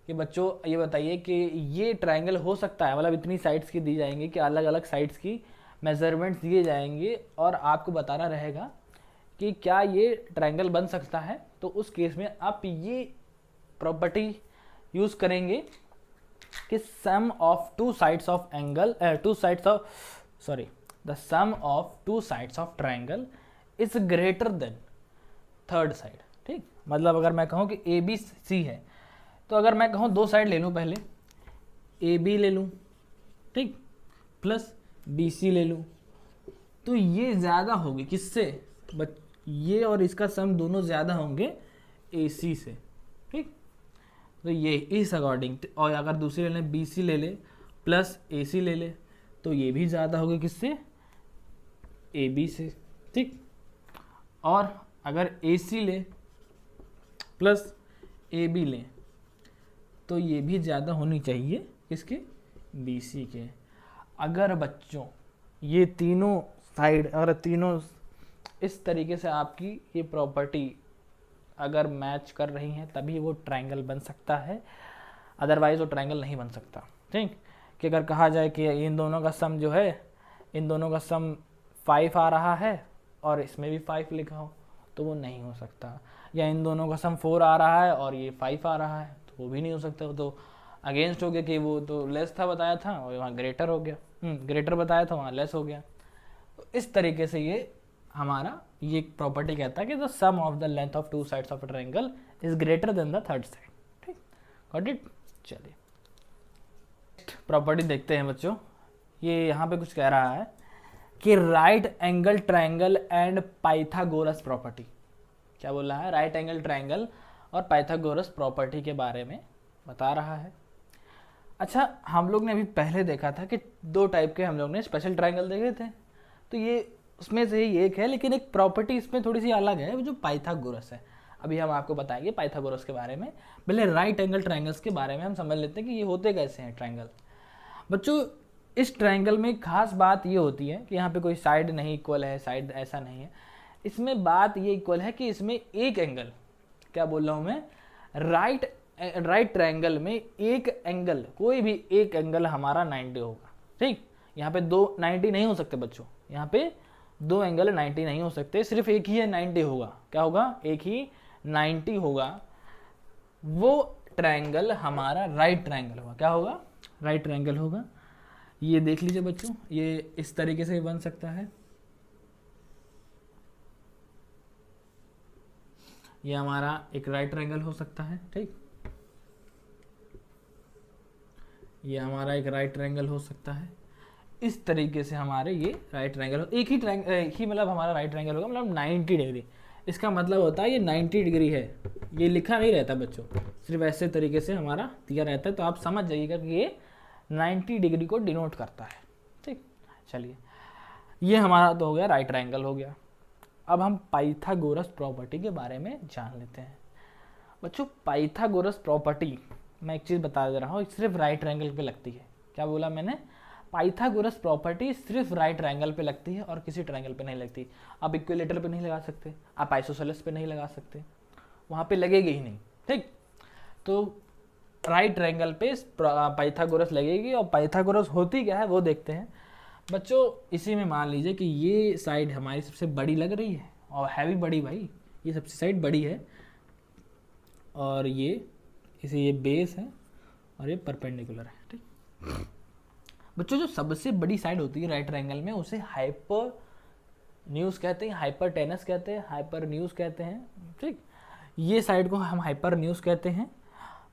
कि बच्चों ये बताइए कि ये ट्रायंगल हो सकता है, मतलब इतनी साइड्स की दी जाएंगी कि अलग अलग साइड्स की मेजरमेंट्स दिए जाएंगे और आपको बताना रहेगा कि क्या ये ट्रायंगल बन सकता है, तो उस केस में आप ये प्रॉपर्टी यूज़ करेंगे कि sum of two sides of angle the sum of two sides of triangle is greater than third side. ठीक, मतलब अगर मैं कहूँ कि ए बी सी है, तो अगर मैं कहूँ दो साइड ले लूँ, पहले ए बी ले लूँ, ठीक, प्लस बी सी ले लूँ, तो ये ज़्यादा होगी किससे, ये और इसका सम दोनों ज़्यादा होंगे ए सी से। ठीक, तो ये इस अकॉर्डिंग, और अगर दूसरी ले लें बी सी ले ले प्लस ए सी ले ले, तो ये भी ज़्यादा होगी किससे, ए बी से। ठीक, और अगर ए सी ले प्लस ए बी ले, तो ये भी ज़्यादा होनी चाहिए किसके, बी सी के। अगर बच्चों ये तीनों साइड, अगर तीनों इस तरीके से आपकी ये प्रॉपर्टी अगर मैच कर रही हैं तभी वो ट्रायंगल बन सकता है, अदरवाइज वो ट्रायंगल नहीं बन सकता। ठीक, कि अगर कहा जाए कि इन दोनों का सम जो है, इन दोनों का सम 5 आ रहा है और इसमें भी 5 लिखा हो, तो वो नहीं हो सकता, या इन दोनों का सम 4 आ रहा है और ये 5 आ रहा है, तो वो भी नहीं हो सकता, तो अगेंस्ट हो गया कि वो तो लेस था बताया था और वहाँ ग्रेटर हो गया, ग्रेटर बताया था वहाँ लेस हो गया। तो इस तरीके से ये हमारा ये प्रॉपर्टी कहता है कि the sum of the length of two sides of a triangle is greater than the third side. ठीक, गॉट इट। चलिए प्रॉपर्टी देखते हैं बच्चों, ये यहाँ पे कुछ कह रहा है कि right angle triangle and Pythagoras property. क्या बोल रहा है, राइट एंगल ट्रायंगल और पाइथागोरस प्रॉपर्टी के बारे में बता रहा है। अच्छा, हम लोग ने अभी पहले देखा था कि दो टाइप के हम लोग ने स्पेशल ट्रायंगल देखे थे, तो ये उसमें से ही एक है, लेकिन एक प्रॉपर्टी इसमें थोड़ी सी अलग है, जो पाइथागोरस है। अभी हम आपको बताएंगे पाइथागोरस के बारे में। पहले राइट एंगल ट्रायंगल्स के बारे में हम समझ लेते हैं कि ये होते कैसे हैं ट्रायंगल। बच्चों इस ट्रायंगल में खास बात ये होती है कि यहाँ पे कोई साइड नहीं इक्वल है, साइड ऐसा नहीं है, इसमें बात ये इक्वल है कि इसमें एक एंगल, क्या बोल रहा हूँ मैं, राइट ट्रायंगल में एक एंगल, कोई भी एक एंगल हमारा 90 होगा। ठीक, यहाँ पे दो 90 नहीं हो सकते बच्चों, यहाँ पे दो एंगल 90 नहीं हो सकते, सिर्फ एक ही है 90 होगा। क्या होगा, एक ही 90 होगा, वो ट्रायंगल हमारा राइट ट्रायंगल होगा। क्या होगा, राइट ट्रायंगल होगा। ये देख लीजिए बच्चों, ये इस तरीके से बन सकता है, ये हमारा एक राइट ट्रायंगल हो सकता है। ठीक, ये हमारा एक राइट ट्रायंगल हो सकता है। इस तरीके से हमारे ये राइट ट्रायंगल, एक ही मतलब हमारा राइट ट्रायंगल होगा, मतलब 90 डिग्री। इसका मतलब होता है ये 90 डिग्री है, ये लिखा नहीं रहता बच्चों, सिर्फ ऐसे तरीके से हमारा दिया रहता है, तो आप समझ जाइएगा कि ये 90 डिग्री को डिनोट करता है। ठीक, चलिए ये हमारा तो हो गया राइट ट्रायंगल हो गया। अब हम पाइथागोरस प्रॉपर्टी के बारे में जान लेते हैं। बच्चों पाइथागोरस प्रॉपर्टी, मैं एक चीज़ बता दे रहा हूँ, सिर्फ राइट ट्रायंगल पे लगती है। क्या बोला मैंने, पाइथागोरस प्रॉपर्टी सिर्फ राइट ट्रायंगल पे लगती है और किसी ट्रायंगल पे नहीं लगती। आप इक्विलेटर पे नहीं लगा सकते, आप आइसोसेलेस पे नहीं लगा सकते, वहाँ पे लगेगी ही नहीं। ठीक, तो राइट ट्रायंगल पे पाइथागोरस लगेगी। और पाइथागोरस होती क्या है वो देखते हैं बच्चों। इसी में मान लीजिए कि ये साइड हमारी सबसे बड़ी लग रही है और है भी बड़ी भाई, ये सबसे साइड बड़ी है और ये बेस है और ये परपेंडिकुलर है। ठीक बच्चों, जो सबसे बड़ी साइड होती है राइट ट्रायंगल में उसे हाइपोटेन्यूज कहते हैं, हाइपरटेनस कहते हैं, हाइपरन्यूज कहते हैं। ठीक, ये साइड को हम हाइपरन्यूज कहते हैं।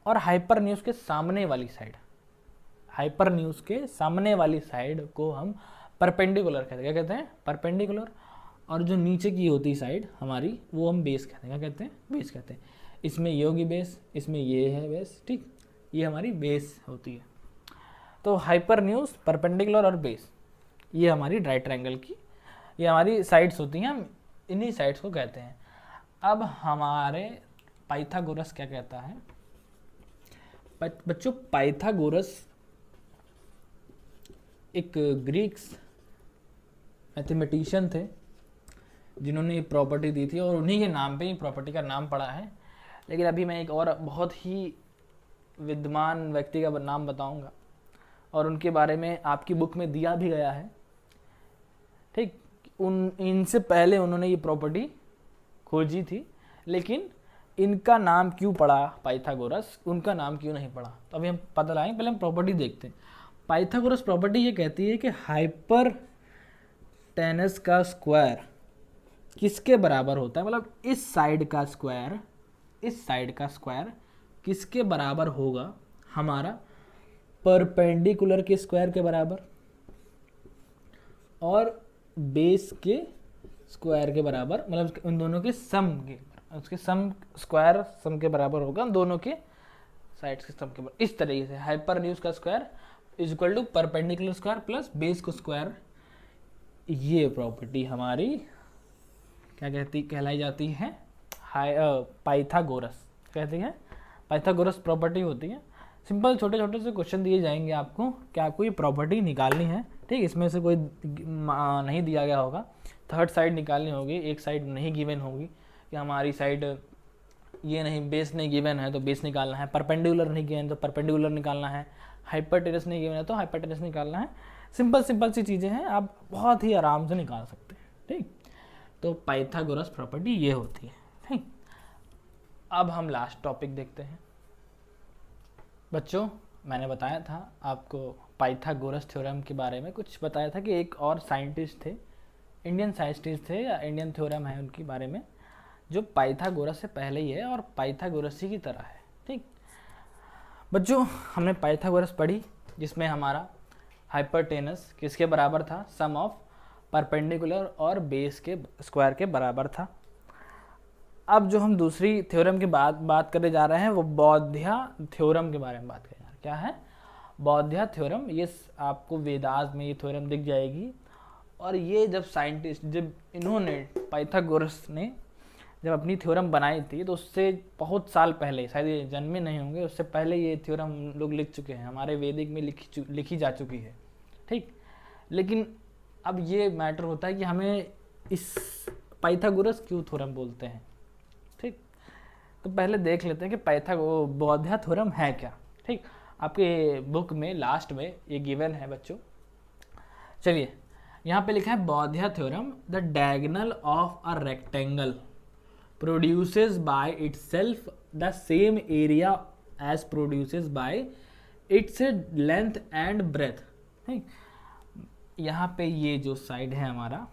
और हाइपरन्यूज के सामने वाली साइड, हाइपरन्यूज के सामने वाली साइड को हम परपेंडिकुलर कहते हैं। क्या कहते हैं? परपेंडिकुलर। और जो नीचे की होती साइड हमारी वो हम बेस कहते हैं। क्या कहते हैं? बेस कहते हैं। इसमें ये होगी बेस, इसमें ये है बेस। ठीक, ये हमारी बेस होती है। तो हाइपरन्यूज, परपेंडिकुलर और बेस, ये हमारी राइट ट्रायंगल की ये हमारी साइड्स होती हैं। हम इन्हीं साइड्स को कहते हैं। अब हमारे पाइथागोरस क्या कहता है बच्चों? पाइथागोरस एक ग्रीक्स मैथमेटिशियन थे जिन्होंने ये प्रॉपर्टी दी थी और उन्हीं के नाम पे ही प्रॉपर्टी का नाम पड़ा है। लेकिन अभी मैं एक और बहुत ही विद्वान व्यक्ति का नाम बताऊंगा और उनके बारे में आपकी बुक में दिया भी गया है। ठीक, इनसे पहले उन्होंने ये प्रॉपर्टी खोजी थी, लेकिन इनका नाम क्यों पड़ा पाइथागोरस, उनका नाम क्यों नहीं पड़ा? तो अभी हम पता लगाएंगे। पहले हम प्रॉपर्टी देखते हैं। पाइथागोरस प्रॉपर्टी ये कहती है कि हाइपरटेनस का स्क्वायर किसके बराबर होता है, मतलब इस साइड का स्क्वायर किसके बराबर होगा? हमारा परपेंडिकुलर के स्क्वायर के बराबर और बेस के स्क्वायर के बराबर, मतलब उन दोनों के सम के, उसके सम के बराबर होगा, दोनों के साइड्स के सम के बराबर। इस तरीके से हाइपरन्यूज का square is equal to perpendicular square plus base को स्क्वायर। ये प्रॉपर्टी हमारी क्या कहलाई जाती है? पाइथागोरस कहती है। पाइथागोरस प्रॉपर्टी होती है। सिंपल छोटे छोटे से क्वेश्चन दिए जाएंगे आपको कि आपको ये प्रॉपर्टी निकालनी है। ठीक, इसमें से कोई नहीं दिया गया होगा। थर्ड साइड निकालनी होगी, एक साइड नहीं गिवन होगी कि हमारी साइड ये नहीं, बेस नहीं गिवन है तो बेस निकालना है, परपेंडिकुलर नहीं गिवन तो परपेंडिकुलर निकालना है, हाइपरटेनस नहीं गिवन है तो हाइपरटेनस निकालना है। सिंपल सी चीज़ें हैं, आप बहुत ही आराम से निकाल सकते हैं। ठीक, तो पाइथागोरस प्रॉपर्टी ये होती है। ठीक, अब हम लास्ट टॉपिक देखते हैं। बच्चों, मैंने बताया था आपको पाइथागोरस थ्योरम के बारे में, कुछ बताया था कि एक और साइंटिस्ट थे, इंडियन साइंटिस्ट थे या इंडियन थ्योरम है उनके बारे में, जो पाइथागोरस से पहले ही है और पाइथागोरस ही की तरह है। ठीक बच्चों, हमने पाइथागोरस पढ़ी जिसमें हमारा हाइपरटेनस किसके बराबर था? सम ऑफ परपेंडिकुलर और बेस के स्क्वायर के बराबर था। अब जो हम दूसरी थ्योरम की बात करने जा रहे हैं वो बौद्ध्या थ्योरम के बारे में बात करें। क्या है बौद्ध्या थ्योरम? ये आपको वेदास में ये थ्योरम दिख जाएगी। और ये जब इन्होंने पाइथागोरस ने जब अपनी थ्योरम बनाई थी तो उससे बहुत साल पहले, शायद ये जन्मे नहीं होंगे, उससे पहले ये थ्योरम लोग लिख चुके हैं, हमारे वैदिक में लिखी जा चुकी है। ठीक, लेकिन अब ये मैटर होता है कि हमें इस पाइथागोरस क्यों थ्योरम बोलते हैं। ठीक, तो पहले देख लेते हैं कि बौद्ध्या थ्योरम है क्या। ठीक, आपके बुक में लास्ट में ये गिवन है बच्चों। चलिए, यहाँ पे लिखा है Baudhayana theorem, the diagonal of a rectangle produces by itself the same area as produces by its length and breadth। ठीक, यहाँ पे ये जो साइड है हमारा,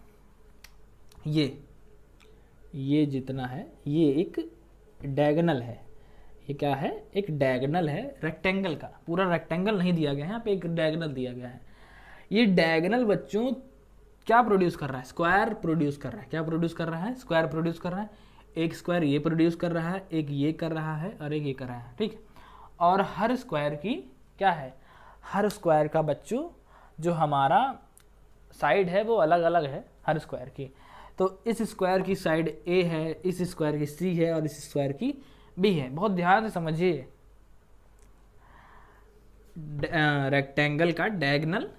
ये जितना है ये एक डायगोनल है। ये क्या है? एक डायगोनल है रेक्टेंगल का। पूरा रेक्टेंगल नहीं दिया गया है, यहाँ पे एक डायगोनल दिया गया है। ये डायगोनल बच्चों क्या प्रोड्यूस कर रहा है? स्क्वायर प्रोड्यूस कर रहा है। क्या प्रोड्यूस कर रहा है? स्क्वायर प्रोड्यूस कर रहा है। एक स्क्वायर ये प्रोड्यूस कर रहा है, एक ये कर रहा है और एक ये कर रहा है। ठीक, और हर स्क्वायर की क्या है? हर स्क्वायर का बच्चों जो हमारा साइड है वो अलग अलग है हर स्क्वायर की। तो इस स्क्वायर की साइड ए है, इस स्क्वायर की सी है और इस स्क्वायर की बी है। बहुत ध्यान से समझिए, रेक्टेंगल का डायगोनल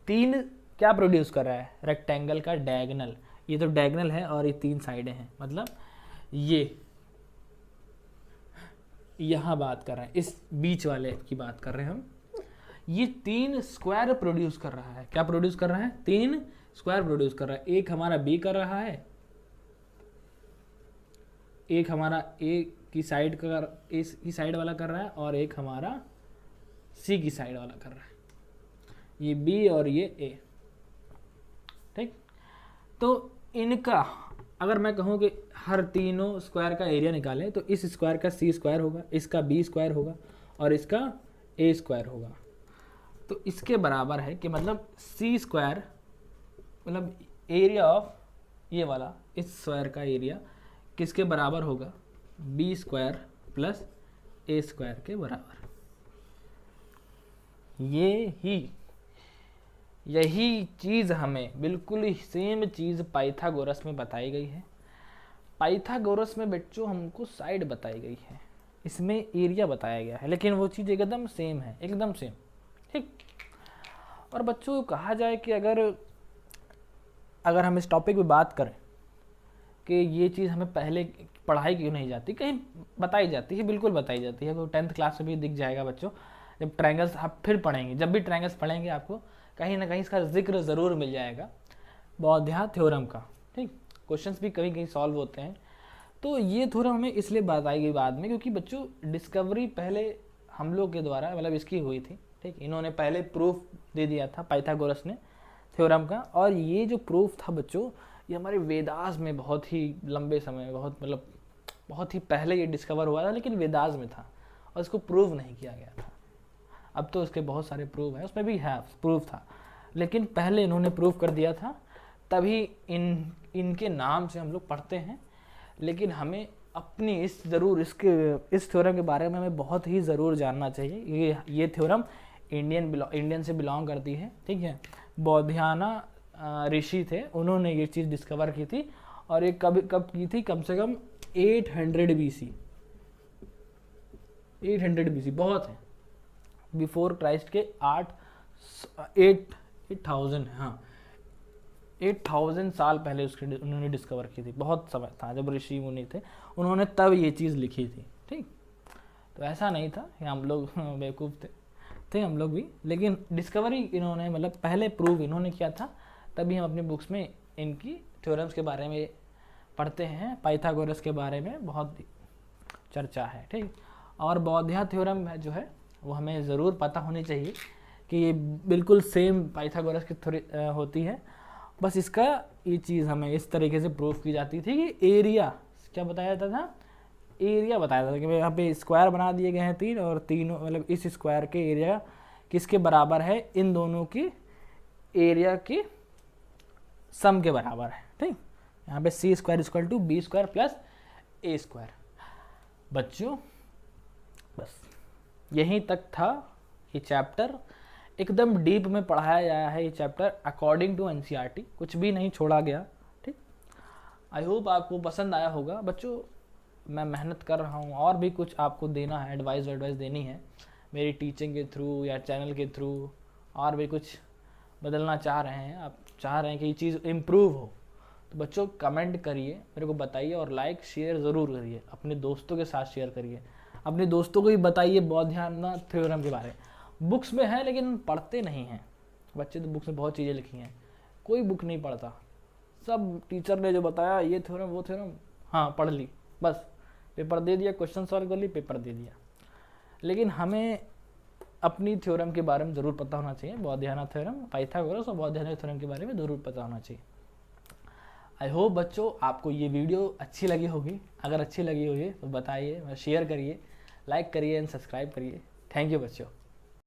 तीन क्या प्रोड्यूस कर रहा है? रेक्टेंगल का डायगोनल, ये तो डायगोनल है और ये तीन साइडें हैं, मतलब ये यहाँ बात कर रहे हैं, इस बीच वाले की बात कर रहे हैं हम। ये 3 स्क्वायर प्रोड्यूस कर रहा है। क्या प्रोड्यूस कर रहा है? 3 स्क्वायर प्रोड्यूस कर रहा है। एक हमारा बी कर रहा है, एक हमारा ए की साइड का, ए की साइड वाला कर रहा है, और एक हमारा सी की साइड वाला कर रहा है। ये बी और ये ए, ठीक। तो इनका अगर मैं कहूँ कि हर तीनों स्क्वायर का एरिया निकालें तो इस स्क्वायर का सी स्क्वायर होगा, इसका बी स्क्वायर होगा और इसका ए स्क्वायर होगा। तो इसके बराबर है कि मतलब सी स्क्वायर मतलब एरिया ऑफ ये वाला इस स्क्वायर का एरिया किसके बराबर होगा? B square plus A square के बराबर। यही चीज़ हमें बिल्कुल ही सेम चीज़ पाइथागोरस में बताई गई है। पाइथागोरस में बच्चों हमको साइड बताई गई है, इसमें एरिया बताया गया है, लेकिन वो चीज़ एकदम सेम है, एकदम सेम, ठीक। और बच्चों कहा जाए कि अगर हम इस टॉपिक पे बात करें कि ये चीज़ हमें पहले पढ़ाई क्यों नहीं जाती, कहीं बताई जाती है, बिल्कुल बताई जाती है। वो 10th क्लास में भी दिख जाएगा बच्चों, जब ट्रायंगल्स आप फिर पढ़ेंगे, जब भी ट्रायंगल्स पढ़ेंगे आपको कहीं ना कहीं इसका जिक्र ज़रूर मिल जाएगा, बौध्या थ्योरम का, ठीक। क्वेश्चंस भी कहीं कहीं सॉल्व होते हैं। तो ये थ्योरम हमें इसलिए बताई गई बाद में क्योंकि बच्चों डिस्कवरी पहले हम लोग के द्वारा मतलब इसकी हुई थी, ठीक। इन्होंने पहले प्रूफ दे दिया था पाइथागोरस ने थ्योरम का, और ये जो प्रूफ था बच्चों ये हमारे वेदास में बहुत ही लंबे समय, बहुत ही पहले ये डिस्कवर हुआ था, लेकिन वेदास में था और इसको प्रूव नहीं किया गया था। अब तो उसके बहुत सारे प्रूफ हैं, उसमें भी है प्रूफ था, लेकिन पहले इन्होंने प्रूफ कर दिया था, तभी इनके नाम से हम लोग पढ़ते हैं। लेकिन हमें अपनी इस थ्योरम के बारे में हमें बहुत ही ज़रूर जानना चाहिए। ये थ्योरम इंडियन से बिलोंग करती है, ठीक है। बौद्धियाना ऋषि थे, उन्होंने ये चीज़ डिस्कवर की थी, और ये कब की थी? कम से कम 800 BC, 800 BC बहुत है, बिफोर क्राइस्ट के 8000 हाँ 8000 साल पहले उन्होंने डिस्कवर की थी। बहुत समय था जब ऋषि मुनि थे, उन्होंने तब ये चीज़ लिखी थी, ठीक। तो ऐसा नहीं था कि हम लोग बेवकूफ़ थे हम लोग भी, लेकिन डिस्कवरी इन्होंने मतलब पहले प्रूव इन्होंने किया था, तभी हम अपनी बुक्स में इनकी थ्योरम्स के बारे में पढ़ते हैं। पाइथागोरस के बारे में बहुत चर्चा है, ठीक। और बौध्या थ्योरम जो है वो हमें ज़रूर पता होनी चाहिए कि ये बिल्कुल सेम पाइथागोरस की होती है, बस इसका ये चीज़ हमें इस तरीके से प्रूफ की जाती थी कि एरिया क्या बताया जाता था? एरिया बताया जाता था कि यहाँ पे स्क्वायर बना दिए गए हैं 3, और तीनों मतलब इस स्क्वायर के एरिया किसके बराबर है? इन दोनों की एरिया की सम के बराबर है, ठीक। यहाँ पे C square equal to B square plus A square. बच्चों बस यहीं तक था ये चैप्टर, एकदम डीप में पढ़ाया गया है ये चैप्टर अकॉर्डिंग टू एनसीईआरटी, कुछ भी नहीं छोड़ा गया, ठीक। आई होप आपको पसंद आया होगा बच्चों। मैं मेहनत कर रहा हूँ, और भी कुछ आपको देना है, एडवाइस देनी है मेरी टीचिंग के थ्रू या चैनल के थ्रू, और भी कुछ बदलना चाह रहे हैं, आप चाह रहे हैं कि ये चीज़ इम्प्रूव हो, तो बच्चों कमेंट करिए, मेरे को बताइए, और लाइक शेयर ज़रूर करिए, अपने दोस्तों के साथ शेयर करिए, अपने दोस्तों को भी बताइए बौद्धियाना थ्योरम के बारे में। बुक्स में है लेकिन पढ़ते नहीं हैं बच्चे, तो बुक्स में बहुत चीज़ें लिखी हैं, कोई बुक नहीं पढ़ता, सब टीचर ने जो बताया ये थ्योरम वो थ्योरम हाँ पढ़ ली, बस पेपर दे दिया, क्वेश्चन सॉल्व कर ली, पेपर दे दिया। लेकिन हमें अपनी थ्योरम के बारे में ज़रूर पता होना चाहिए, बौद्धियाना थ्योरम, पाइथागोरस और बौद्धियाना थ्योरम के बारे में ज़रूर पता होना चाहिए। आई होप बच्चों आपको ये वीडियो अच्छी लगी होगी, अगर अच्छी लगी होगी तो बताइए, शेयर करिए, लाइक करिए एंड सब्सक्राइब करिए। थैंक यू बच्चों।